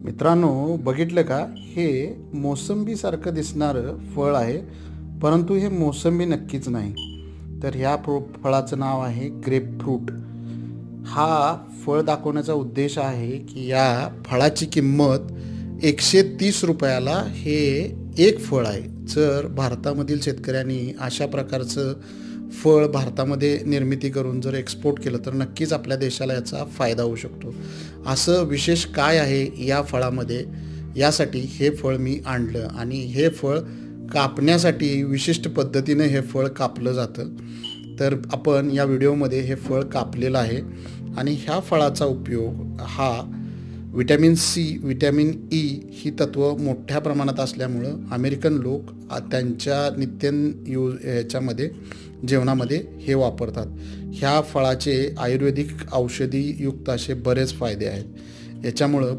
मित्रांनो, बघितलं का? हे मोसंबीसारखं दिसणारं फळ आहे, परंतु हे मोसंबी नक्कीच नाही. तर ह्या फळाचं नाव आहे ग्रेपफ्रूट. हा फळ दाखवण्याचा उद्देश आहे की या फळाची किंमत ₹130 हे एक फळ आहे. जर भारतामधील शेतकऱ्यांनी अशा प्रकारचं फळ भारतामध्ये निर्मिती करून जर एक्सपोर्ट केलं तर नक्कीच आपल्या देशाला याचा फायदा होऊ शकतो. असं विशेष काय आहे या फळामध्ये, यासाठी हे फळ मी आणलं आणि हे फळ कापण्यासाठी विशिष्ट पद्धतीने हे फळ कापलं जातं. तर आपण या व्हिडिओमध्ये हे फळ कापलेलं आहे आणि ह्या फळाचा उपयोग हा विटॅमिन सी, विटॅमिन ई ही तत्त्व मोठ्या प्रमाणात असल्यामुळं अमेरिकन लोक त्यांच्या ह्याच्यामध्ये जेवणामध्ये हे वापरतात. ह्या फळाचे आयुर्वेदिक औषधीयुक्त असे बरेच फायदे आहेत. याच्यामुळं